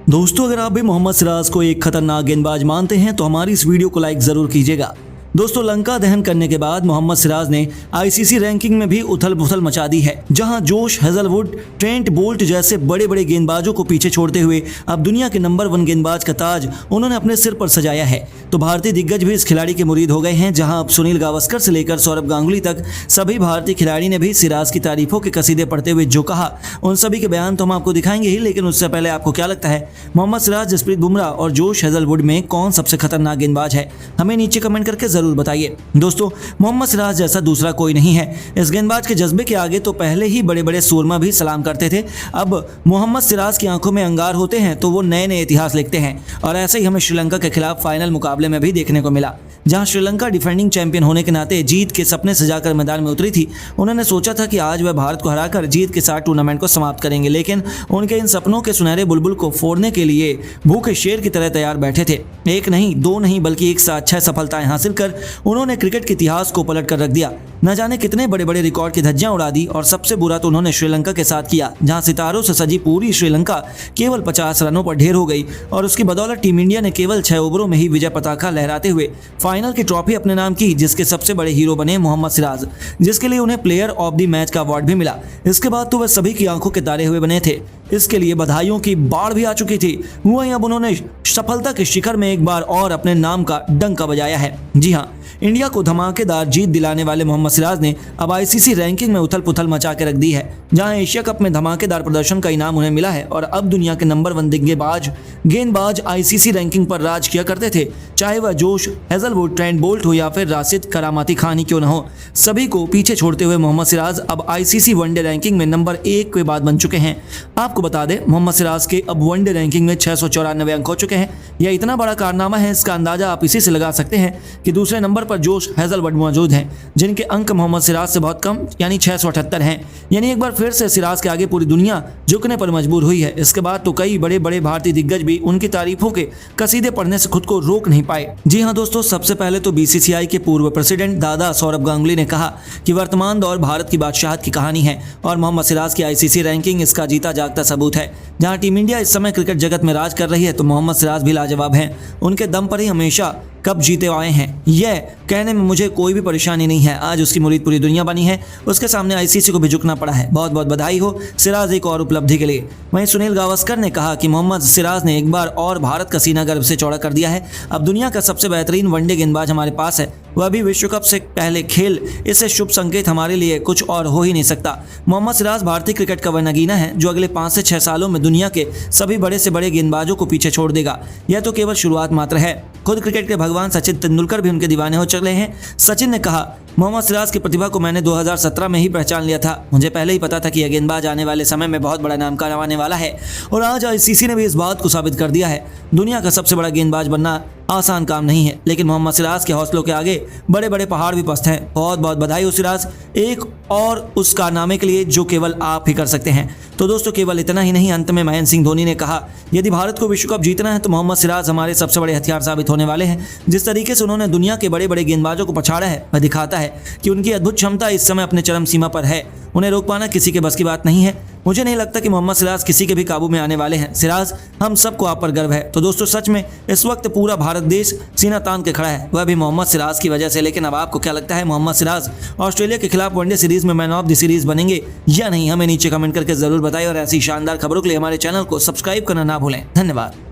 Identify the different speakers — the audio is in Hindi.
Speaker 1: दोस्तों, अगर आप भी मोहम्मद सिराज को एक खतरनाक गेंदबाज मानते हैं तो हमारी इस वीडियो को लाइक जरूर कीजिएगा। दोस्तों, लंका दहन करने के बाद मोहम्मद सिराज ने आईसीसी रैंकिंग में भी उथल पुथल मचा दी है, जहां जोश हेजलवुड, ट्रेंट बोल्ट जैसे बड़े बड़े गेंदबाजों को पीछे छोड़ते हुए अब दुनिया के नंबर 1 गेंदबाज का ताज उन्होंने अपने सिर पर सजाया है। तो भारतीय दिग्गज भी इस खिलाड़ी के मुरीद हो गए हैं, जहां अब सुनील गावस्कर से लेकर सौरभ गांगुली तक सभी भारतीय खिलाड़ी ने भी सिराज की तारीफों के कसीदे पढ़ते हुए जो कहा, उन सभी के बयान तो हम आपको दिखाएंगे ही, लेकिन उससे पहले आपको क्या लगता है मोहम्मद सिराज, जसप्रीत बुमराह और जोश हेजलवुड में कौन सबसे खतरनाक गेंदबाज है? हमें नीचे कमेंट करके जरूर बताइए। दोस्तों, मोहम्मद सिराज जैसा दूसरा कोई नहीं है। इस गेंदबाज के जज्बे के आगे तो पहले ही बड़े बड़े सूरमा भी सलाम करते थे। अब मोहम्मद सिराज की आंखों में अंगार होते हैं तो वो नए नए इतिहास लिखते हैं, और ऐसे ही हमें श्रीलंका के खिलाफ फाइनल मुकाबले में भी देखने को मिला, जहां श्रीलंका डिफेंडिंग चैंपियन होने के नाते जीत के सपने सजाकर मैदान में उतरी थी। उन्होंने सोचा था कि आज वह भारत को हराकर जीत के साथ टूर्नामेंट को समाप्त करेंगे, लेकिन उनके इन सपनों के सुनहरे बुलबुल को फोड़ने के लिए भूखे शेर की तरह तैयार बैठे थे। एक नहीं, दो नहीं, बल्कि एक साथ 6 सफलताएं हासिल कर उन्होंने क्रिकेट के इतिहास को पलट कर रख दिया। न जाने कितने बड़े बड़े रिकॉर्ड की धज्जियां उड़ा दी, और सबसे बुरा तो उन्होंने श्रीलंका के साथ किया, जहां सितारों से सजी पूरी श्रीलंका केवल 50 रनों पर ढेर हो गई, और उसकी बदौलत टीम इंडिया ने केवल 6 ओवरों में ही विजय पताका लहराते हुए फाइनल की ट्रॉफी अपने नाम की, जिसके सबसे बड़े हीरो बने मोहम्मद सिराज, जिसके लिए उन्हें प्लेयर ऑफ द मैच का अवार्ड भी मिला। इसके बाद तो वह सभी की आंखों के तारे हुए बने थे। इसके लिए बधाइयों की बाढ़ भी आ चुकी थी। वहीं अब उन्होंने सफलता के शिखर में एक बार और अपने नाम का डंका बजाया है। जी हां, इंडिया को धमाकेदार जीत दिलाने वाले मोहम्मद सिराज ने अब आईसीसी रैंकिंग में उथल पुथल मचा के रख दी है, जहां एशिया कप में धमाकेदार प्रदर्शन का इनाम उन्हें मिला है, और अब दुनिया के नंबर 1 गेंदबाज आईसीसी रैंकिंग पर राज किया करते थे। चाहे वह जोश हेजलवुड, ट्रेंट बोल्ट हो या फिर राशिद करामाती खान ही क्यों न हो, सभी को पीछे छोड़ते हुए मोहम्मद सिराज अब आईसीसी वनडे रैंकिंग में नंबर 1 के बाद बन चुके हैं। आपको बता दें, मोहम्मद सिराज के अब वनडे रैंकिंग में 694 अंक हो चुके हैं। यह इतना बड़ा कारनामा है, इसका अंदाजा आप इसी से लगा सकते हैं कि दूसरे नंबर पर जोश हेजलवुड मौजूद हैं, जिनके अंक मोहम्मद सिराज से बहुत कम यानी 678 हैं। यानी एक बार फिर से सिराज के आगे पूरी दुनिया झुकने पर मजबूर हुई है। इसके बाद तो कई बड़े बड़े भारतीय दिग्गज भी उनकी तारीफों के कसीदे पढ़ने से खुद को रोक नहीं पाए। जी हां दोस्तों, सबसे पहले तो बीसीसीआई के पूर्व प्रेसिडेंट दादा सौरभ गांगुली ने कहा कि वर्तमान दौर भारत की बादशाहत की कहानी है, और मोहम्मद सिराज की आईसीसी रैंकिंग इसका जीता जागता सबूत है। जहां टीम इंडिया इस समय क्रिकेट जगत में राज कर रही है, तो मोहम्मद सिराज भी लाजवाब हैं। उनके दम पर ही हमेशा कब जीते आए हैं, यह कहने में मुझे कोई भी परेशानी नहीं है। आज उसकी मुरीद पूरी दुनिया बनी है, उसके सामने आईसीसी को भी झुकना पड़ा है। बहुत बहुत बधाई हो सिराज एक और उपलब्धि के लिए। वहीं सुनील गावस्कर ने कहा कि मोहम्मद सिराज ने एक बार और भारत का सीना गर्व से चौड़ा कर दिया है। अब दुनिया का सबसे बेहतरीन वनडे गेंदबाज हमारे पास है, वह भी विश्व कप से पहले खेल। इससे शुभ संकेत हमारे लिए कुछ और हो ही नहीं सकता। मोहम्मद सिराज भारतीय क्रिकेट का वह नगीना है जो अगले 5 से 6 सालों में दुनिया के सभी बड़े से बड़े गेंदबाजों को पीछे छोड़ देगा। यह तो केवल शुरुआत मात्र है। खुद क्रिकेट के भगवान सचिन तेंदुलकर भी उनके दीवाने हो चले हैं। सचिन ने कहा, मोहम्मद सिराज की प्रतिभा को मैंने 2017 में ही पहचान लिया था। मुझे पहले ही पता था कि यह गेंदबाज आने वाले समय में बहुत बड़ा नाम कमाने वाला है, और आज आईसीसी ने भी इस बात को साबित कर दिया है। दुनिया का सबसे बड़ा गेंदबाज बनना आसान काम नहीं है, लेकिन मोहम्मद सिराज के हौसलों के आगे बड़े बड़े पहाड़ भी पस्त हैं। बहुत बहुत बधाई हो सिराज, एक और उस कारनामे के लिए जो केवल आप ही कर सकते हैं। तो दोस्तों, केवल इतना ही नहीं, अंत में महेंद्र सिंह धोनी ने कहा, यदि भारत को विश्व कप जीतना है तो मोहम्मद सिराज हमारे सबसे बड़े हथियार साबित होने वाले हैं। जिस तरीके से उन्होंने दुनिया के बड़े बड़े गेंदबाजों को पछाड़ा है, वह दिखाता है कि उनकी अद्भुत क्षमता इस समय अपने चरम सीमा पर है। उन्हें रोक पाना किसी के बस की बात नहीं है। मुझे नहीं लगता कि मोहम्मद सिराज किसी के भी काबू में आने वाले हैं। सिराज, हम सबको आप पर गर्व है। तो दोस्तों, सच में इस वक्त पूरा भारत देश सीना तान के खड़ा है, वह भी मोहम्मद सिराज की वजह से। लेकिन अब आपको क्या लगता है, मोहम्मद सिराज ऑस्ट्रेलिया के खिलाफ वनडे सीरीज में मैन ऑफ द सीरीज बनेंगे या नहीं? हमें नीचे कमेंट करके जरूर बताइए, और ऐसी शानदार खबरों के लिए हमारे चैनल को सब्सक्राइब करना ना भूलें। धन्यवाद।